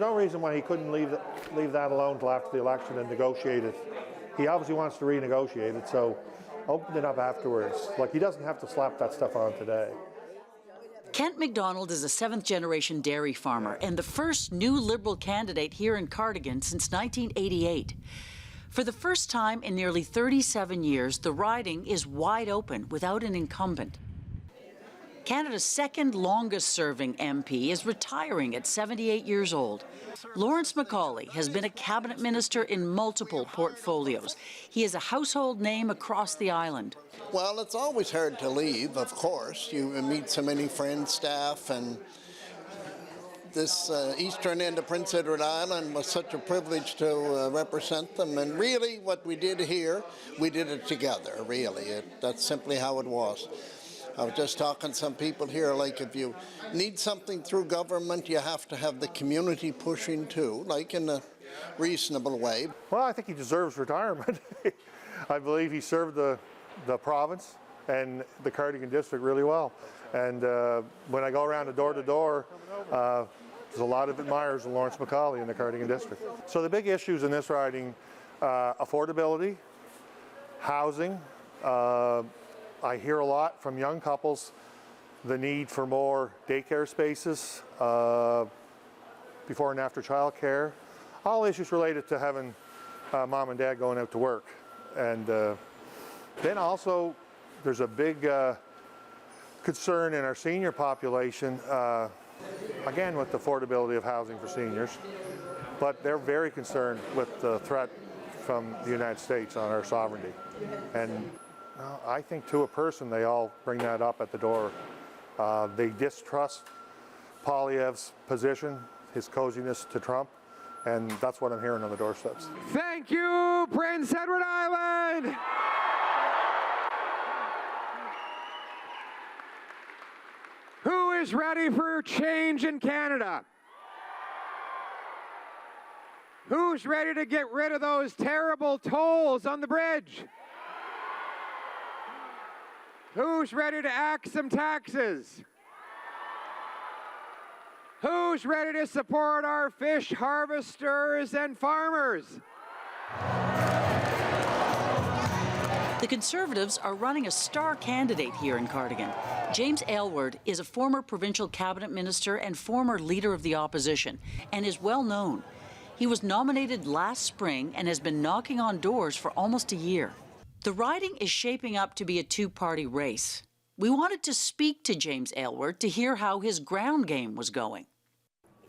no reason why he couldn't leave that alone till after the election and negotiate it. He obviously wants to renegotiate it, so open it up afterwards. Like, he doesn't have to slap that stuff on today. Kent MacDonald is a seventh-generation dairy farmer and the first new Liberal candidate here in Cardigan since 1988. For the first time in nearly 37 years, the riding is wide open without an incumbent. Canada's second longest-serving MP is retiring at 78 years old. Lawrence MacAulay has been a cabinet minister in multiple portfolios. He is a household name across the island. Well, it's always hard to leave, of course. You meet so many friends, staff, and this eastern end of Prince Edward Island was such a privilege to represent them. And really, what we did here, we did it together, really. That's simply how it was. I was just talking to some people here, like, if you need something through government, you have to have the community pushing too, like in a reasonable way. Well, I think he deserves retirement. I believe he served the province and the Cardigan district really well. And when I go around door to door, there's a lot of admirers of Lawrence MacAulay in the Cardigan district. So the big issues in this riding, affordability, housing. I hear a lot from young couples the need for more daycare spaces, before and after childcare, all issues related to having mom and dad going out to work. And then also there's a big concern in our senior population, again with the affordability of housing for seniors, but they're very concerned with the threat from the United States on our sovereignty. And I think to a person they all bring that up at the door. They distrust Poilievre's position, his coziness to Trump, and that's what I'm hearing on the doorsteps. Thank you, Prince Edward Island! Who is ready for change in Canada? Who's ready to get rid of those terrible tolls on the bridge? Who's ready to axe some taxes? Who's ready to support our fish harvesters and farmers? The Conservatives are running a star candidate here in Cardigan. James Aylward is a former provincial cabinet minister and former leader of the opposition, and is well known. He was nominated last spring and has been knocking on doors for almost a year. The riding is shaping up to be a two-party race. We wanted to speak to James Aylward to hear how his ground game was going.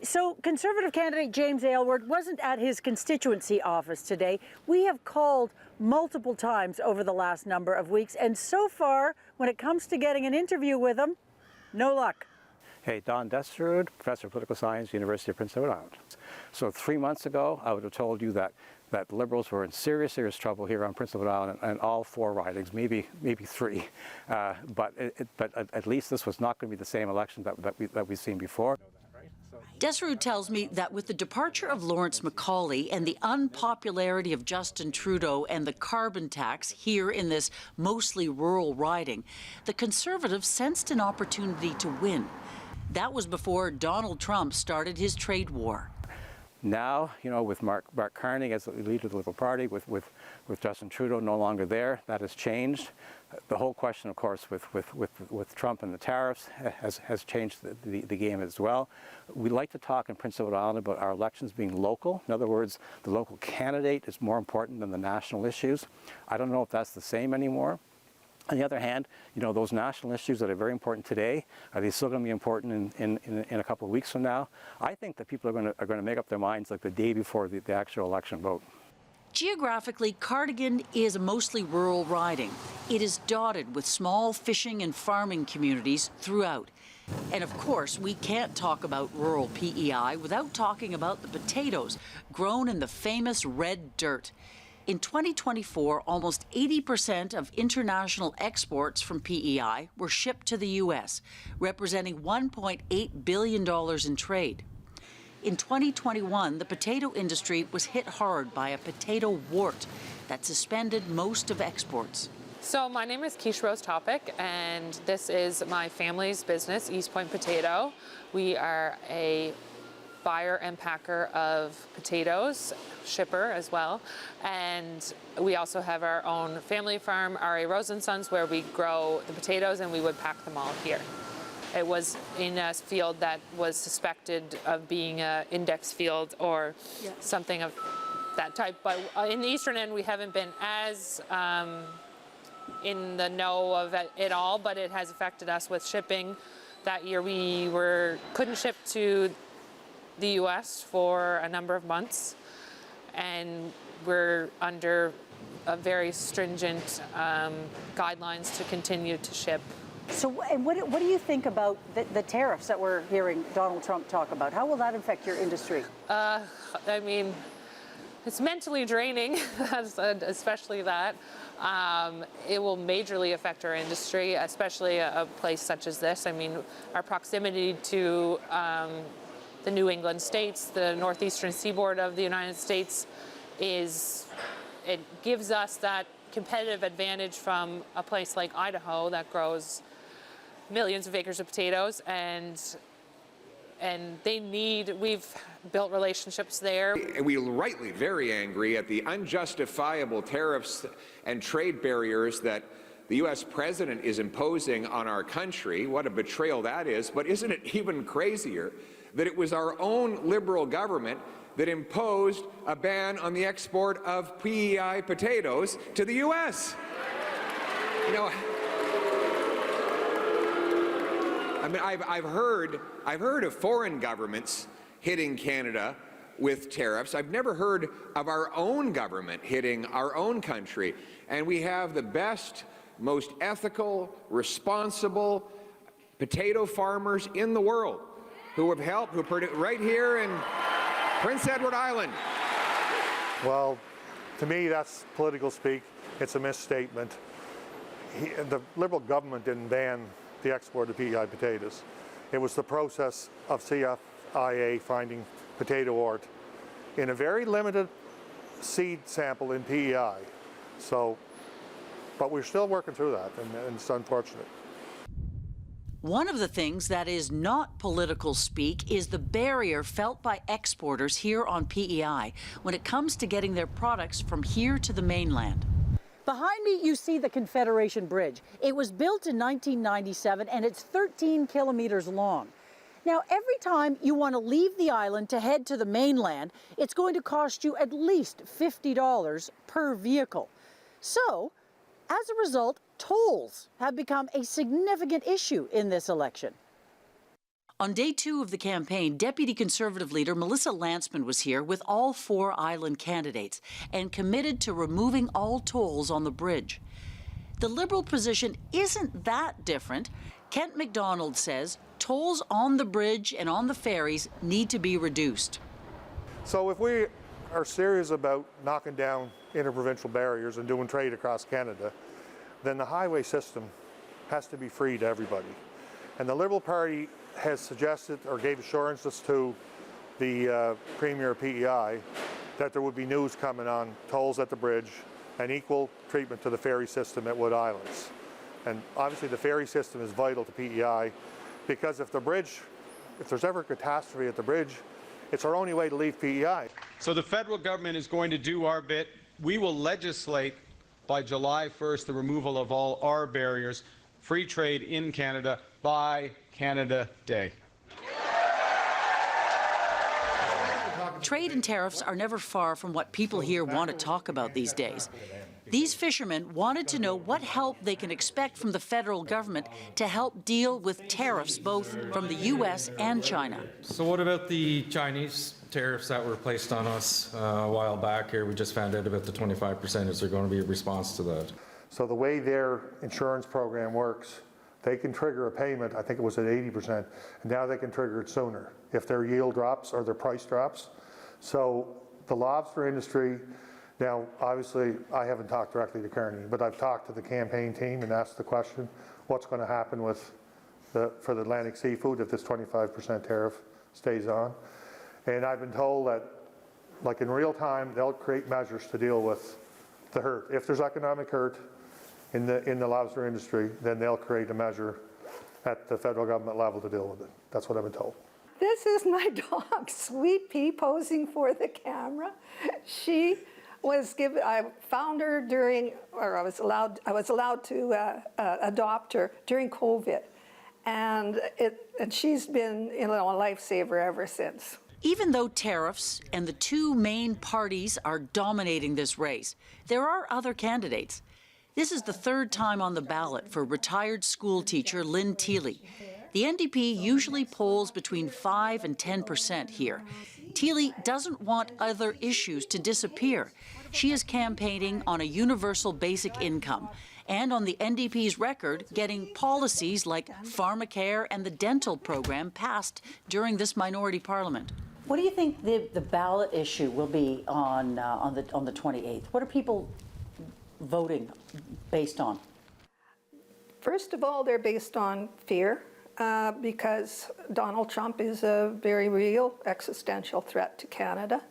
So Conservative candidate James Aylward wasn't at his constituency office today. We have called multiple times over the last number of weeks, and so far, when it comes to getting an interview with him, no luck. Hey, Don Desterud, Professor of Political Science, University of Prince Edward Island. So 3 months ago, I would have told you that Liberals were in serious trouble here on Prince Edward Island and all 4 ridings, maybe 3. But at least this was not going to be the same election that we've seen before. Desterud tells me that with the departure of Lawrence MacAulay and the unpopularity of Justin Trudeau and the carbon tax here in this mostly rural riding, the Conservatives sensed an opportunity to win. That was before Donald Trump started his trade war. Now, you know, with Mark Carney as the leader of the Liberal Party, with Justin Trudeau no longer there, that has changed. The whole question, of course, with Trump and the tariffs has changed the game as well. We like to talk in Prince Edward Island about our elections being local. In other words, the local candidate is more important than the national issues. I don't know if that's the same anymore. On the other hand, you know, those national issues that are very important today, are they still going to be important in a couple of weeks from now? I think that people are going to make up their minds like the day before the actual election vote. Geographically, Cardigan is a mostly rural riding. It is dotted with small fishing and farming communities throughout. And of course, we can't talk about rural PEI without talking about the potatoes grown in the famous red dirt. In 2024, almost 80% of international exports from PEI were shipped to the U.S., representing $1.8 billion in trade. In 2021, the potato industry was hit hard by a potato wart that suspended most of exports. So my name is Quiche Rose Topic, and this is my family's business, East Point Potato. We are a buyer and packer of potatoes, shipper as well. And we also have our own family farm, R.A. Rose & Sons, where we grow the potatoes and we would pack them all here. It was in a field that was suspected of being an index field or something of that type. But in the eastern end, we haven't been as in the know of it all, but it has affected us with shipping. That year we couldn't ship to the U.S. for a number of months, and we're under a very stringent guidelines to continue to ship. So and what do you think about the tariffs that we're hearing Donald Trump talk about? How will that affect your industry? I mean, it's mentally draining, especially that. It will majorly affect our industry, especially a place such as this. I mean, our proximity to the New England states, the northeastern seaboard of the United States, it gives us that competitive advantage from a place like Idaho that grows millions of acres of potatoes, and we've built relationships there. We're rightly very angry at the unjustifiable tariffs and trade barriers that the U.S. president is imposing on our country. What a betrayal that is. But isn't it even crazier that it was our own Liberal government that imposed a ban on the export of PEI potatoes to the U.S.? You know, I mean, I've heard of foreign governments hitting Canada with tariffs. I've never heard of our own government hitting our own country. And we have the best, most ethical, responsible potato farmers in the world who have helped, who produce right here in Prince Edward Island. Well, to me, that's political speak. It's a misstatement. The Liberal government didn't ban the export of PEI potatoes. It was the process of CFIA finding potato wort in a very limited seed sample in PEI. So, but we're still working through that, and it's unfortunate. One of the things that is not political speak is the barrier felt by exporters here on PEI when it comes to getting their products from here to the mainland. Behind me, you see the Confederation Bridge. It was built in 1997, and it's 13 kilometers long. Now, every time you want to leave the island to head to the mainland, it's going to cost you at least $50 per vehicle. So, as a result, tolls have become a significant issue in this election. On day 2 of the campaign, Deputy Conservative leader Melissa Lantsman was here with all 4 island candidates and committed to removing all tolls on the bridge. The Liberal position isn't that different. Kent MacDonald says tolls on the bridge and on the ferries need to be reduced. So if we are serious about knocking down interprovincial barriers and doing trade across Canada, then the highway system has to be free to everybody. And the Liberal Party has suggested or gave assurances to the Premier of PEI that there would be news coming on tolls at the bridge and equal treatment to the ferry system at Wood Islands. And obviously the ferry system is vital to PEI because if there's ever a catastrophe at the bridge, it's our only way to leave PEI. So the federal government is going to do our bit. We will legislate by July 1st the removal of all our barriers, free trade in Canada by Canada Day. Trade and tariffs are never far from what people here want to talk about these days. These fishermen wanted to know what help they can expect from the federal government to help deal with tariffs both from the U.S. and China. So what about the Chinese tariffs that were placed on us a while back here? We just found out about the 25%. Is there going to be a response to that? So the way their insurance program works, they can trigger a payment, I think it was at 80%, and now they can trigger it sooner if their yield drops or their price drops. So the lobster industry, now obviously I haven't talked directly to Carney, but I've talked to the campaign team and asked the question, what's going to happen for the Atlantic seafood if this 25% tariff stays on? And I've been told that, like in real time, they'll create measures to deal with the hurt. If there's economic hurt in the lobster industry, then they'll create a measure at the federal government level to deal with it. That's what I've been told. This is my dog, Sweet Pea, posing for the camera. She was given, I found her during, or I was allowed to adopt her during COVID. And she's been, you know, a lifesaver ever since. Even though tariffs and the two main parties are dominating this race, there are other candidates. This is the third time on the ballot for retired school teacher Lynne Thiele. The NDP usually polls between 5 and 10% here. Thiele doesn't want other issues to disappear. She is campaigning on a universal basic income and on the NDP's record getting policies like pharmacare and the dental program passed during this minority parliament. What do you think the ballot issue will be on the 28th? What are people voting based on? First of all, they're based on fear because Donald Trump is a very real existential threat to Canada.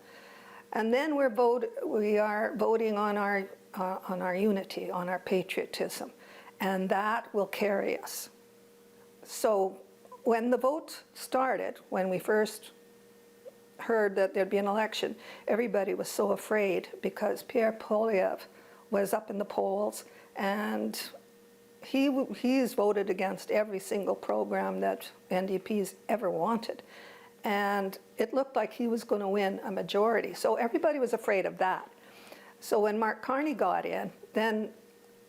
And then we are voting on our unity, on our patriotism, and that will carry us. So when the vote started, when we first heard that there'd be an election, everybody was so afraid because Pierre Poilievre was up in the polls, and he's voted against every single program that NDP's ever wanted. And it looked like he was going to win a majority. So everybody was afraid of that. So when Mark Carney got in, then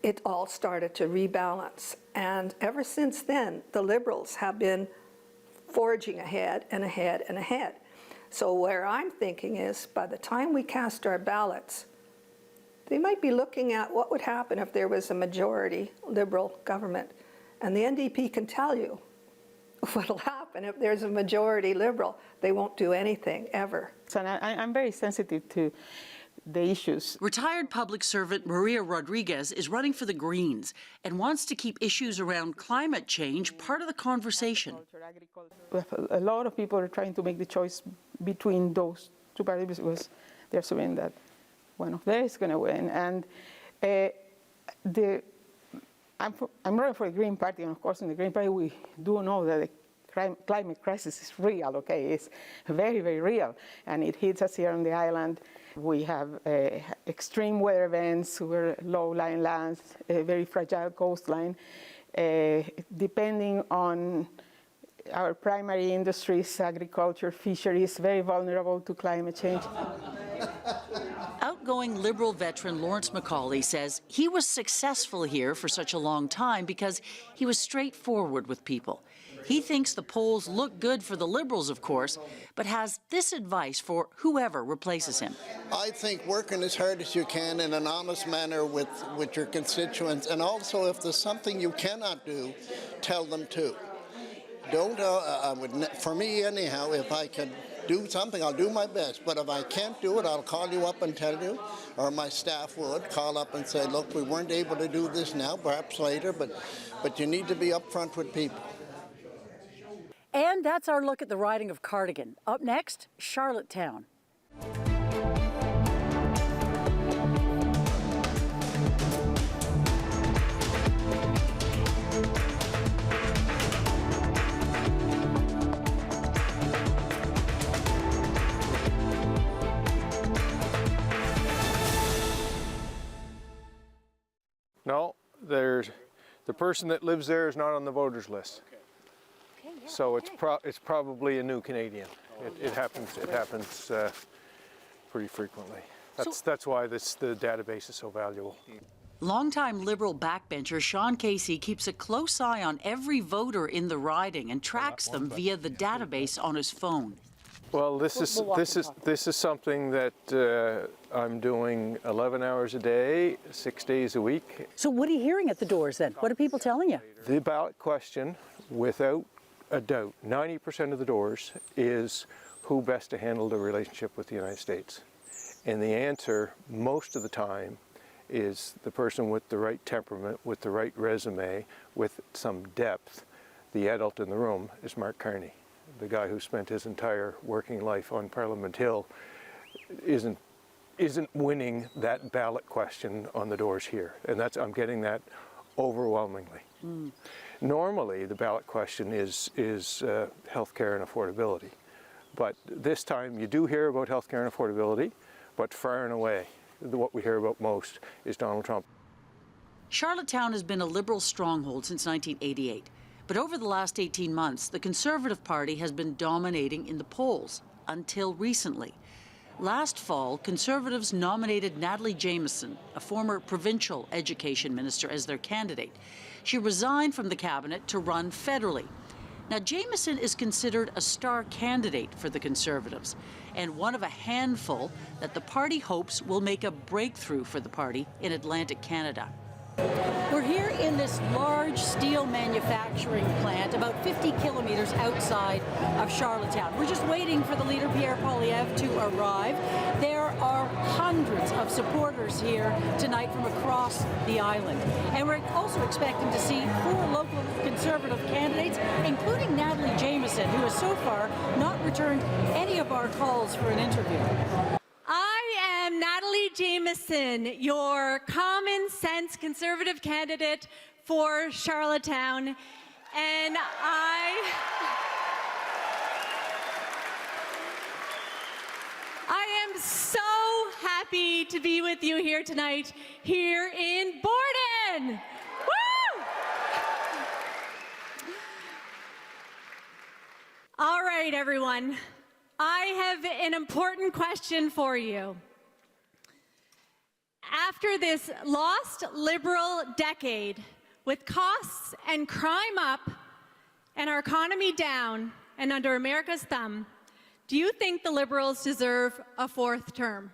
it all started to rebalance. And ever since then, the Liberals have been forging ahead and ahead and ahead. So where I'm thinking is, by the time we cast our ballots, they might be looking at what would happen if there was a majority Liberal government. And the NDP can tell you what'll happen if there's a majority Liberal. They won't do anything, ever. So I'm very sensitive to the issues. Retired public servant Maria Rodriguez is running for the Greens and wants to keep issues around climate change part of the conversation. A lot of people are trying to make the choice between those two parties because they're assuming that one of them is going to win. And I'm running for the Green Party, and of course in the Green Party we do know that the climate crisis is real, okay? It's very, very real, and it hits us here on the island. We have extreme weather events, we're low-lying lands, a very fragile coastline. Depending on our primary industries, agriculture, fisheries, very vulnerable to climate change. Outgoing Liberal veteran Lawrence MacAulay says he was successful here for such a long time because he was straightforward with people. He thinks the polls look good for the Liberals, of course, but has this advice for whoever replaces him. I think working as hard as you can in an honest manner with your constituents, and also if there's something you cannot do, tell them to. Don't, for me anyhow, if I can do something, I'll do my best. But if I can't do it, I'll call you up and tell you, or my staff would call up and say, look, we weren't able to do this now, perhaps later, but you need to be upfront with people. And that's our look at the riding of Cardigan. Up next, Charlottetown. No, the person that lives there is not on the voters list. So it's probably a new Canadian. It happens pretty frequently. That's why the database is so valuable. Longtime Liberal backbencher Sean Casey keeps a close eye on every voter in the riding and tracks them via the database on his phone. Well, this is something that I'm doing 11 hours a day, 6 days a week. So what are you hearing at the doors then? What are people telling you? The ballot question, without a doubt, 90% of the doors is who best to handle the relationship with the United States. And the answer most of the time is the person with the right temperament, with the right resume, with some depth. The adult in the room is Mark Carney. The guy who spent his entire working life on Parliament Hill isn't winning that ballot question on the doors here. And I'm getting that overwhelmingly. Normally, the ballot question is health care and affordability. But this time, you do hear about health care and affordability, but far and away, what we hear about most is Donald Trump. Charlottetown has been a Liberal stronghold since 1988. But over the last 18 months, the Conservative Party has been dominating in the polls, until recently. Last fall, Conservatives nominated Natalie Jameson, a former provincial education minister, as their candidate. She resigned from the cabinet to run federally. Now, Jameson is considered a star candidate for the Conservatives, and one of a handful that the party hopes will make a breakthrough for the party in Atlantic Canada. We're here in this large steel manufacturing plant about 50 kilometers outside of Charlottetown. We're just waiting for the leader, Pierre Poilievre, to arrive. There are hundreds of supporters here tonight from across the island. And we're also expecting to see 4 local Conservative candidates, including Natalie Jameson, who has so far not returned any of our calls for an interview. I am Natalie Jameson, your common sense Conservative candidate for Charlottetown, and I am so happy to be with you here tonight, here in Borden. Woo! All right, everyone. I have an important question for you. After this lost Liberal decade, with costs and crime up and our economy down and under America's thumb, do you think the Liberals deserve a 4th term?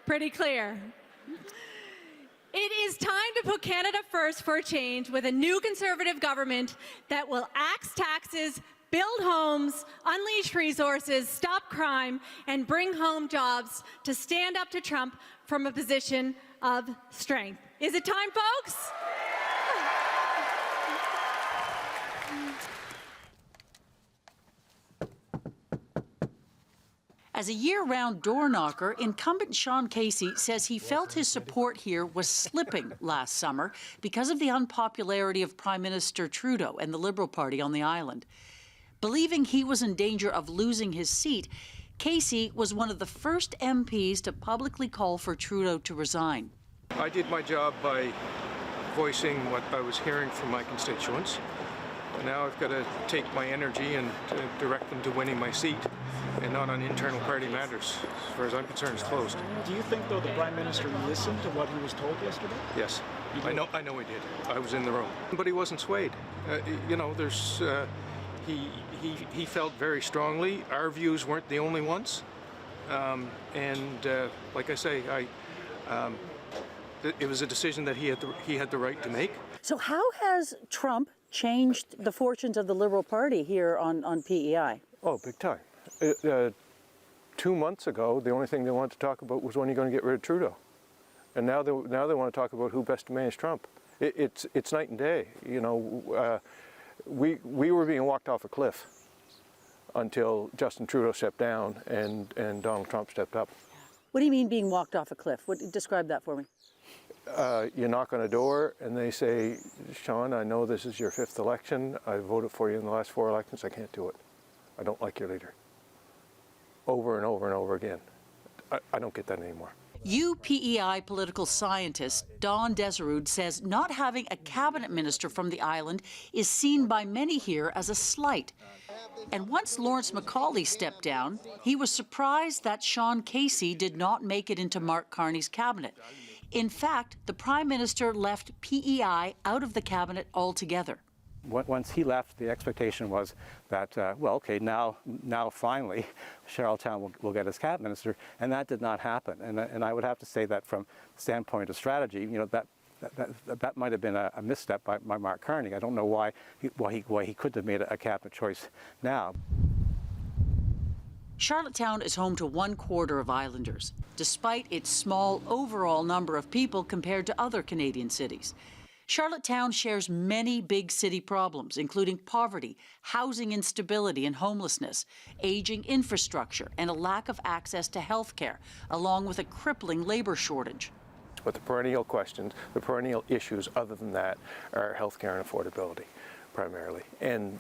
Pretty clear. It is time to put Canada first for a change with a new Conservative government that will axe taxes, build homes, unleash resources, stop crime, and bring home jobs to stand up to Trump from a position of strength. Is it time, folks? As a year-round door knocker, incumbent Sean Casey says he felt his support here was slipping last summer because of the unpopularity of Prime Minister Trudeau and the Liberal Party on the island. Believing he was in danger of losing his seat, Casey was one of the first MPs to publicly call for Trudeau to resign. I did my job by voicing what I was hearing from my constituents. Now I've got to take my energy and direct them to winning my seat, and not on internal party matters. As far as I'm concerned, it's closed. Do you think, though, the Prime Minister listened to what he was told yesterday? Yes, I know he did. I was in the room, but he wasn't swayed. There's he felt very strongly. Our views weren't the only ones, like I say, it was a decision that he had the right to make. So how has Trump changed the fortunes of the Liberal Party here on PEI? Oh, big time. 2 months ago, the only thing they wanted to talk about was when you're going to get rid of Trudeau, and now they want to talk about who best to manage Trump. It's night and day. We were being walked off a cliff until Justin Trudeau stepped down and Donald Trump stepped up. What do you mean being walked off a cliff? Describe that for me. You knock on a door and they say, Sean, I know this is your 5th election. I voted for you in the last 4 elections. I can't do it. I don't like your leader. Over and over and over again. I don't get that anymore. UPEI political scientist Don Deserud says not having a cabinet minister from the island is seen by many here as a slight. And once Lawrence MacAulay stepped down, he was surprised that Sean Casey did not make it into Mark Carney's cabinet. In fact, the Prime Minister left PEI out of the cabinet altogether. Once he left, the expectation was that, now finally, Charlottetown will get his cabinet minister, and that did not happen. And I would have to say that from the standpoint of strategy, that might have been a misstep by Mark Carney. I don't know why he couldn't have made a cabinet choice now. Charlottetown is home to 1/4 of islanders, despite its small overall number of people compared to other Canadian cities. Charlottetown shares many big city problems, including poverty, housing instability and homelessness, aging infrastructure, and a lack of access to health care, along with a crippling labor shortage. But the perennial questions, the perennial issues other than that are healthcare and affordability, primarily. And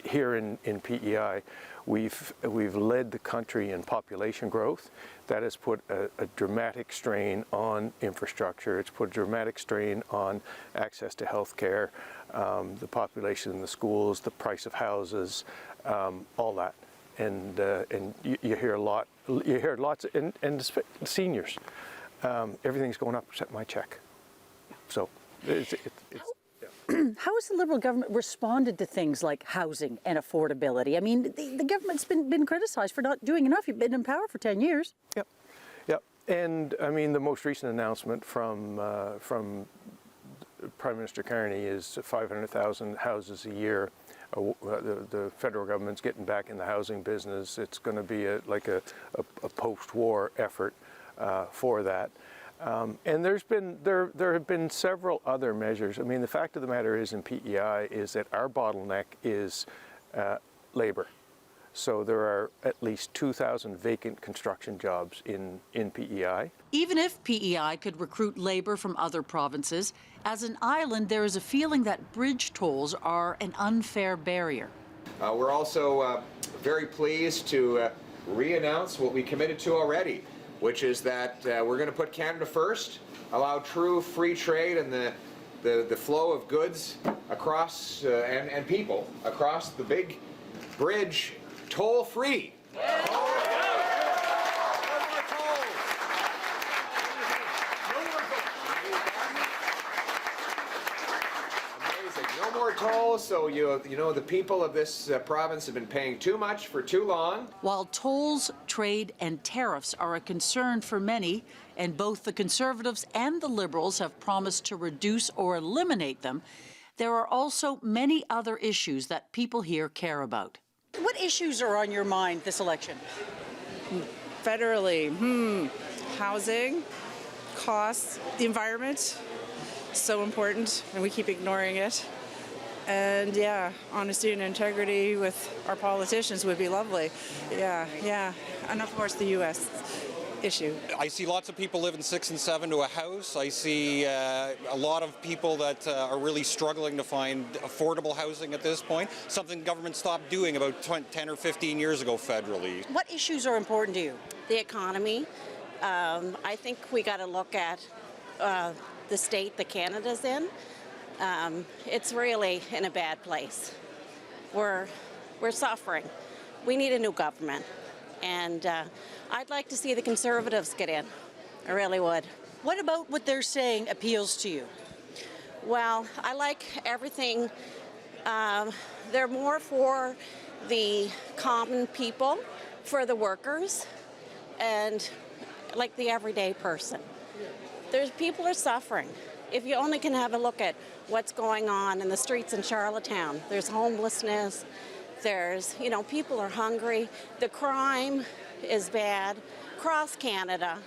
here in PEI, we've led the country in population growth. That has put a dramatic strain on infrastructure. It's put a dramatic strain on access to health care, the population in the schools, the price of houses, all that. And you hear lots, and seniors. Everything's going up except my check. So it's How has the Liberal government responded to things like housing and affordability? I mean, the government's been criticized for not doing enough. You've been in power for 10 years. Yep. And I mean, the most recent announcement from Prime Minister Carney is 500,000 houses a year. The federal government's getting back in the housing business. It's going to be like a post-war effort for that. And there have been several other measures. I mean, the fact of the matter is in PEI is that our bottleneck is labor. So there are at least 2,000 vacant construction jobs in PEI. Even if PEI could recruit labor from other provinces, as an island, there is a feeling that bridge tolls are an unfair barrier. We're also very pleased to re-announce what we committed to already, which is that we're going to put Canada first, allow true free trade and the flow of goods across and people across the big bridge, toll-free. No more tolls, so you know the people of this province have been paying too much for too long. While tolls, trade and tariffs are a concern for many, and both the Conservatives and the Liberals have promised to reduce or eliminate them, there are also many other issues that people here care about. What issues are on your mind this election? Federally, housing, costs, the environment, so important, and we keep ignoring it. And yeah, honesty and integrity with our politicians would be lovely. Yeah. And of course the U.S. issue. I see lots of people living 6 and 7 to a house. I see a lot of people that are really struggling to find affordable housing at this point, something government stopped doing about 10 or 15 years ago federally. What issues are important to you? The economy. I think we got to look at the state that Canada's in. It's really in a bad place. We're suffering. We need a new government. And I'd like to see the Conservatives get in. I really would. What about what they're saying appeals to you? Well, I like everything. They're more for the common people, for the workers, and like the everyday person. People are suffering. If you only can have a look at what's going on in the streets in Charlottetown, there's homelessness, there's, people are hungry, the crime is bad across Canada,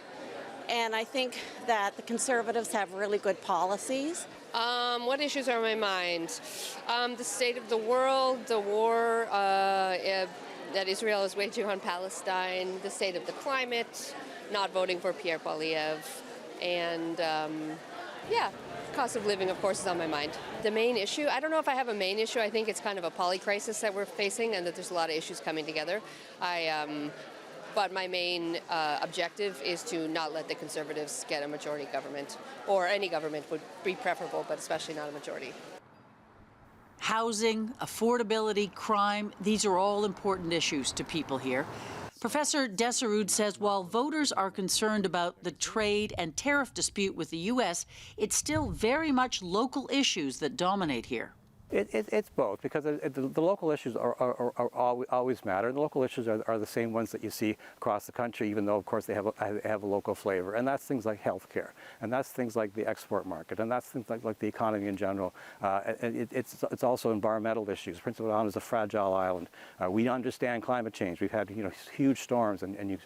and I think that the Conservatives have really good policies. What issues are on my mind? The state of the world, the war that Israel is waging on Palestine, the state of the climate, not voting for Pierre Poilievre, and cost of living, of course, is on my mind. The main issue, I don't know if I have a main issue. I think it's kind of a poly-crisis that we're facing and that there's a lot of issues coming together. But my main objective is to not let the Conservatives get a majority government, or any government would be preferable, but especially not a majority. Housing, affordability, crime, these are all important issues to people here. Professor Desarud says while voters are concerned about the trade and tariff dispute with the U.S., it's still very much local issues that dominate here. It's both, because the local issues are always matter. The local issues are the same ones that you see across the country, even though, of course, they have a local flavor. And that's things like healthcare, and that's things like the export market, and that's things like the economy in general. It's also environmental issues. Prince Edward Island is a fragile island. We understand climate change. We've had huge storms, and you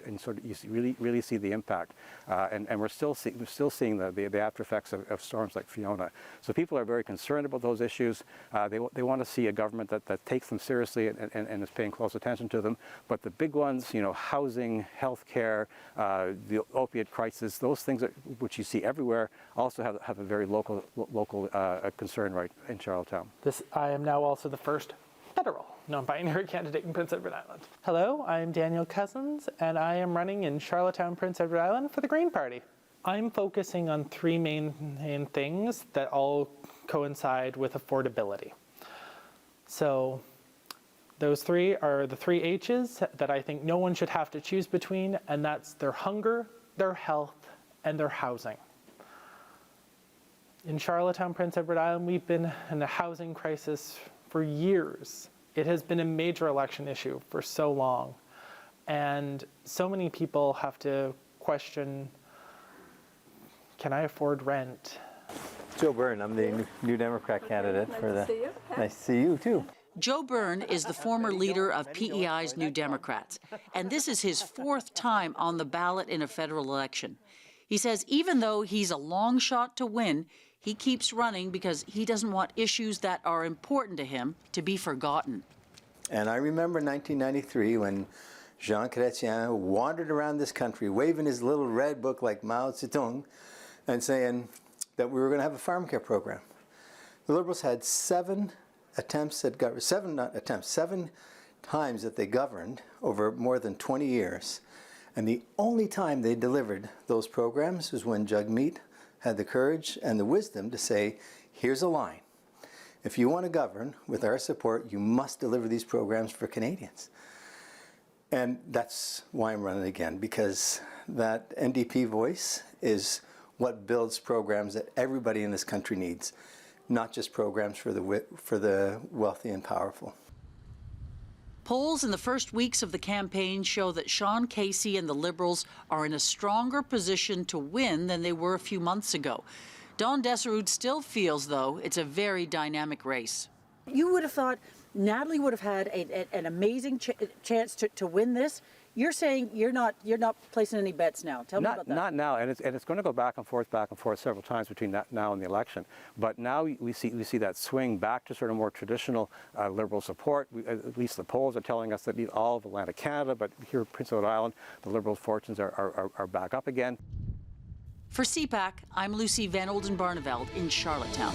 really see the impact. And we're still seeing the after effects of storms like Fiona. So people are very concerned about those issues. They want to see a government that takes them seriously and is paying close attention to them. But the big ones, housing, healthcare, the opiate crisis, those things which you see everywhere, also have a very local concern right in Charlottetown. I am now also the first federal non-binary candidate in Prince Edward Island. Hello, I'm Daniel Cousins, and I am running in Charlottetown, Prince Edward Island for the Green Party. I'm focusing on three main things that all coincide with affordability. So those three are the three H's that I think no one should have to choose between, and that's their hunger, their health, and their housing. In Charlottetown, Prince Edward Island, we've been in a housing crisis for years. It has been a major election issue for so long, and so many people have to question, can I afford rent? Joe Byrne, I'm the New Democrat candidate for the. Nice to see you. Nice to see you too. Joe Byrne is the former leader of PEI's New Democrats, and this is his fourth time on the ballot in a federal election. He says even though he's a long shot to win, he keeps running because he doesn't want issues that are important to him to be forgotten. And I remember 1993 when Jean Chrétien wandered around this country waving his little red book like Mao Zedong and saying that we were going to have a farm care program. The Liberals had 7 times that they governed over more than 20 years. And the only time they delivered those programs was when Jagmeet had the courage and the wisdom to say, here's a line. If you want to govern with our support, you must deliver these programs for Canadians. And that's why I'm running again, because that NDP voice is what builds programs that everybody in this country needs, not just programs for the wealthy and powerful. Polls in the first weeks of the campaign show that Sean Casey and the Liberals are in a stronger position to win than they were a few months ago. Don Deserud still feels, though, it's a very dynamic race. You would have thought Natalie would have had an amazing chance to win this. You're saying you're not placing any bets now. Tell me about that. Not now, and it's going to go back and forth several times between now and the election. But now we see that swing back to sort of more traditional Liberal support. At least the polls are telling us that all of Atlantic Canada, but here in Prince Edward Island, the Liberal fortunes are back up again. For CPAC, I'm Lucy Van Oldenbarneveld in Charlottetown.